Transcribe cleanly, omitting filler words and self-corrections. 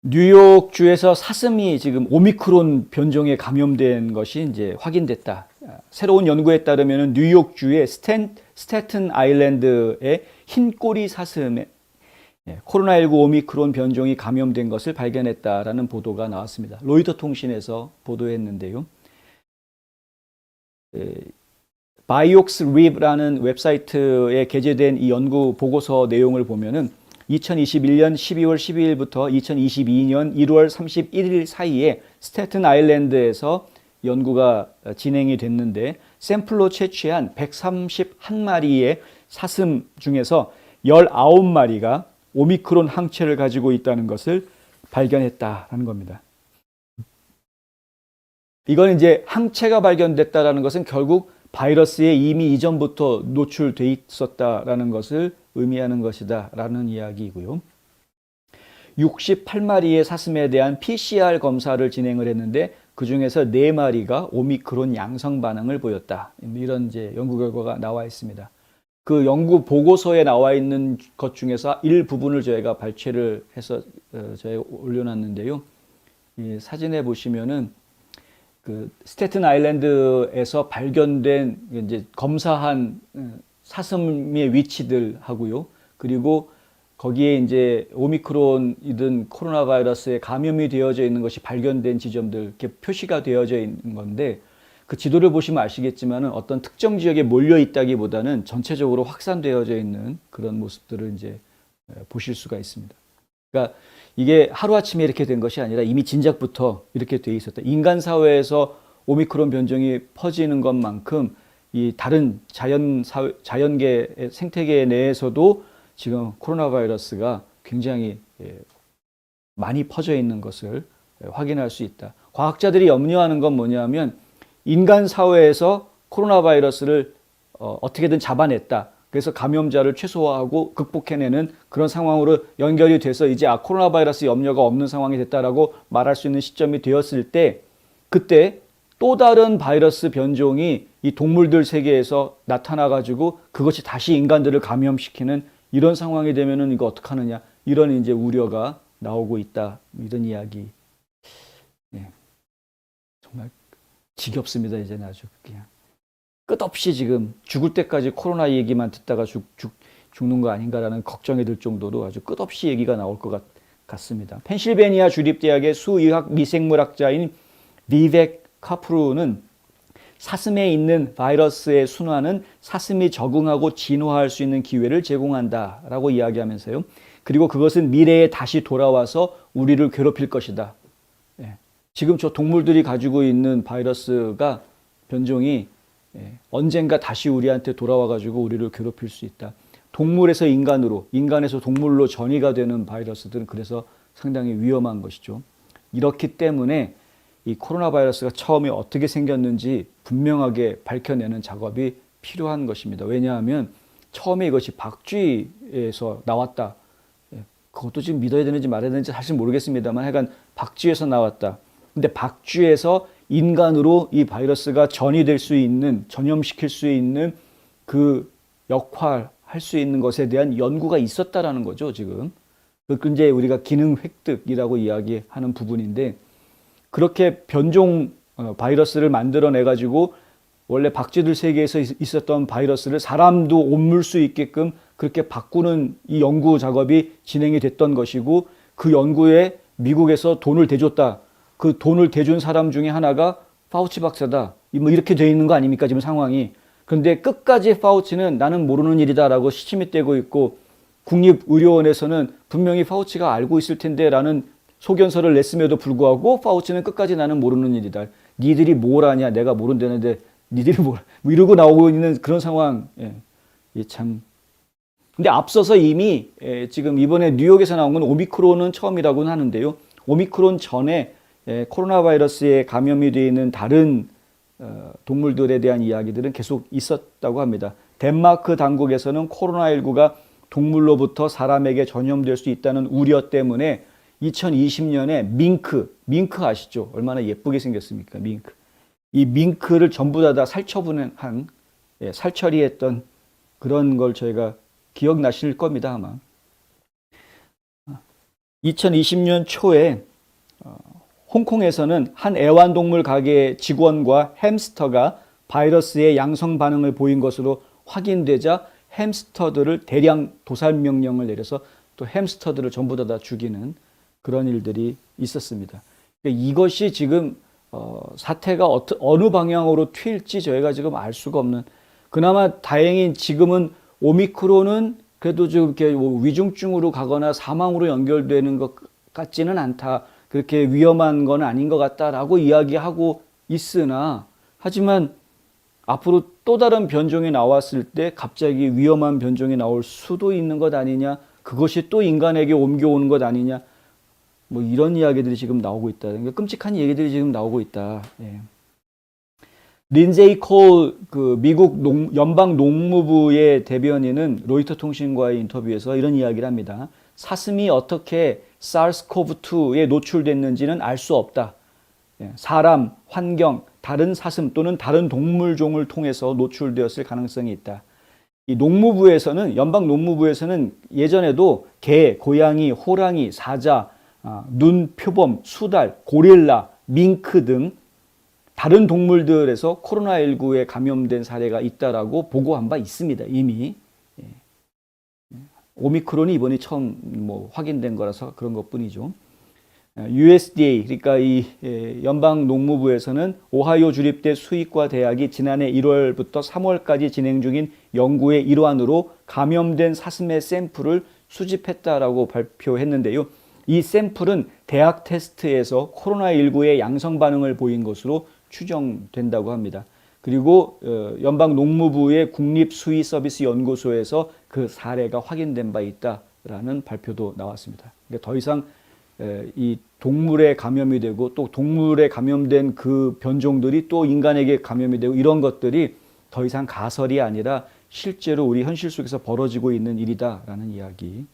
뉴욕주에서 사슴이 지금 오미크론 변종에 감염된 것이 이제 확인됐다. 새로운 연구에 따르면 뉴욕주의 스태튼 아일랜드의 흰꼬리 사슴에 코로나19 오미크론 변종이 감염된 것을 발견했다라는 보도가 나왔습니다. 로이터 통신에서 보도했는데요. 바이옥스 립라는 웹사이트에 게재된 이 연구 보고서 내용을 보면은 2021년 12월 12일부터 2022년 1월 31일 사이에 스태튼 아일랜드에서 연구가 진행이 됐는데 샘플로 채취한 131마리의 사슴 중에서 19마리가 오미크론 항체를 가지고 있다는 것을 발견했다라는 겁니다. 이건 이제 항체가 발견됐다라는 것은 결국 바이러스에 이미 이전부터 노출돼 있었다라는 것을 의미하는 것이다라는 이야기이고요. 68마리의 사슴에 대한 PCR 검사를 진행을 했는데 그 중에서 4마리가 오미크론 양성 반응을 보였다. 이런 이제 연구 결과가 나와 있습니다. 그 연구 보고서에 나와 있는 것 중에서 일부분을 저희가 발췌를 해서 저희가 올려놨는데요. 이 사진에 보시면은 그 스태튼 아일랜드에서 발견된 이제 검사한 사슴의 위치들하고요. 그리고 거기에 이제 오미크론이든 코로나 바이러스에 감염이 되어져 있는 것이 발견된 지점들 이렇게 표시가 되어져 있는 건데 그 지도를 보시면 아시겠지만은 어떤 특정 지역에 몰려 있다기보다는 전체적으로 확산되어져 있는 그런 모습들을 이제 보실 수가 있습니다. 그러니까 이게 하루아침에 이렇게 된 것이 아니라 이미 진작부터 이렇게 돼 있었다. 인간 사회에서 오미크론 변종이 퍼지는 것만큼 이 다른 자연계 생태계 내에서도 지금 코로나 바이러스가 굉장히 많이 퍼져 있는 것을 확인할 수 있다. 과학자들이 염려하는 건 뭐냐면 인간 사회에서 코로나 바이러스를 어떻게든 잡아냈다. 그래서 감염자를 최소화하고 극복해내는 그런 상황으로 연결이 돼서 이제 코로나 바이러스 염려가 없는 상황이 됐다라고 말할 수 있는 시점이 되었을 때 그때 또 다른 바이러스 변종이 이 동물들 세계에서 나타나가지고 그것이 다시 인간들을 감염시키는 이런 상황이 되면은 이거 어떡하느냐 이런 이제 우려가 나오고 있다 이런 이야기. 네. 정말 지겹습니다 이제는 아주 그냥. 끝없이 지금 죽을 때까지 코로나 얘기만 듣다가 죽는 거 아닌가라는 걱정이 들 정도로 아주 끝없이 얘기가 나올 것 같습니다. 펜실베니아 주립대학의 수의학 미생물학자인 비벡 카프루는 사슴에 있는 바이러스의 순환은 사슴이 적응하고 진화할 수 있는 기회를 제공한다라고 이야기하면서요. 그리고 그것은 미래에 다시 돌아와서 우리를 괴롭힐 것이다. 지금 저 동물들이 가지고 있는 바이러스가 변종이 언젠가 다시 우리한테 돌아와가지고 우리를 괴롭힐 수 있다. 동물에서 인간으로, 인간에서 동물로 전이가 되는 바이러스들은 그래서 상당히 위험한 것이죠. 이렇기 때문에 이 코로나 바이러스가 처음에 어떻게 생겼는지 분명하게 밝혀내는 작업이 필요한 것입니다. 왜냐하면 처음에 이것이 박쥐에서 나왔다. 그것도 지금 믿어야 되는지 말아야 되는지 사실 모르겠습니다만 하여간 박쥐에서 나왔다. 근데 박쥐에서 인간으로 이 바이러스가 전이될 수 있는, 전염시킬 수 있는 그 역할 할 수 있는 것에 대한 연구가 있었다라는 거죠, 지금. 그 이제 우리가 기능 획득이라고 이야기하는 부분인데 그렇게 변종 바이러스를 만들어내 가지고 원래 박쥐들 세계에서 있었던 바이러스를 사람도 옮을 수 있게끔 그렇게 바꾸는 이 연구 작업이 진행이 됐던 것이고 그 연구에 미국에서 돈을 대줬다. 그 돈을 대준 사람 중에 하나가 파우치 박사다. 뭐 이렇게 돼 있는 거 아닙니까? 지금 상황이. 그런데 끝까지 파우치는 나는 모르는 일이다라고 시침이 떼고 있고 국립의료원에서는 분명히 파우치가 알고 있을 텐데라는 소견서를 냈음에도 불구하고 파우치는 끝까지 나는 모르는 일이다. 니들이 뭘 아냐? 내가 모른다는데 니들이 뭘 이러고 나오고 있는 그런 상황. 예, 참. 근데 앞서서 이미 지금 이번에 뉴욕에서 나온 건 오미크론은 처음이라고는 하는데요. 오미크론 전에 코로나 바이러스에 감염이 되어 있는 다른 동물들에 대한 이야기들은 계속 있었다고 합니다. 덴마크 당국에서는 코로나19가 동물로부터 사람에게 전염될 수 있다는 우려 때문에 2020년에 밍크 아시죠? 얼마나 예쁘게 생겼습니까? 밍크. 이 밍크를 전부 다 살처분한, 살처리했던 그런 걸 저희가 기억나실 겁니다, 아마. 2020년 초에 홍콩에서는 한 애완동물 가게 직원과 햄스터가 바이러스의 양성 반응을 보인 것으로 확인되자 햄스터들을 대량 도살 명령을 내려서 또 햄스터들을 전부 다 죽이는 그런 일들이 있었습니다. 이것이 지금 사태가 어느 방향으로 튈지 저희가 지금 알 수가 없는, 그나마 다행히 지금은 오미크론은 그래도 좀 이렇게 위중증으로 가거나 사망으로 연결되는 것 같지는 않다, 그렇게 위험한 건 아닌 것 같다라고 이야기하고 있으나, 하지만 앞으로 또 다른 변종이 나왔을 때 갑자기 위험한 변종이 나올 수도 있는 것 아니냐, 그것이 또 인간에게 옮겨오는 것 아니냐, 뭐 이런 이야기들이 지금 나오고 있다. 그러니까 끔찍한 얘기들이 지금 나오고 있다. 예. 린제이 콜 그 미국 연방 농무부의 대변인은 로이터 통신과의 인터뷰에서 이런 이야기를 합니다. 사슴이 어떻게 SARS-CoV-2에 노출됐는지는 알 수 없다. 예. 사람, 환경, 다른 사슴 또는 다른 동물종을 통해서 노출되었을 가능성이 있다. 이 농무부에서는, 연방 농무부에서는 예전에도 개, 고양이, 호랑이, 사자, 눈, 표범, 수달, 고릴라, 밍크 등 다른 동물들에서 코로나19에 감염된 사례가 있다라고 보고한 바 있습니다. 이미. 오미크론이 이번이 처음 확인된 거라서 그런 것뿐이죠. USDA, 그러니까 이 연방 농무부에서는 오하이오 주립대 수의과 대학이 지난해 1월부터 3월까지 진행 중인 연구의 일환으로 감염된 사슴의 샘플을 수집했다라고 발표했는데요. 이 샘플은 대학 테스트에서 코로나19의 양성 반응을 보인 것으로 추정된다고 합니다. 그리고 연방 농무부의 국립수의서비스연구소에서 그 사례가 확인된 바 있다라는 발표도 나왔습니다. 그러니까 더 이상 이 동물에 감염이 되고 또 동물에 감염된 그 변종들이 또 인간에게 감염이 되고 이런 것들이 더 이상 가설이 아니라 실제로 우리 현실 속에서 벌어지고 있는 일이다라는 이야기.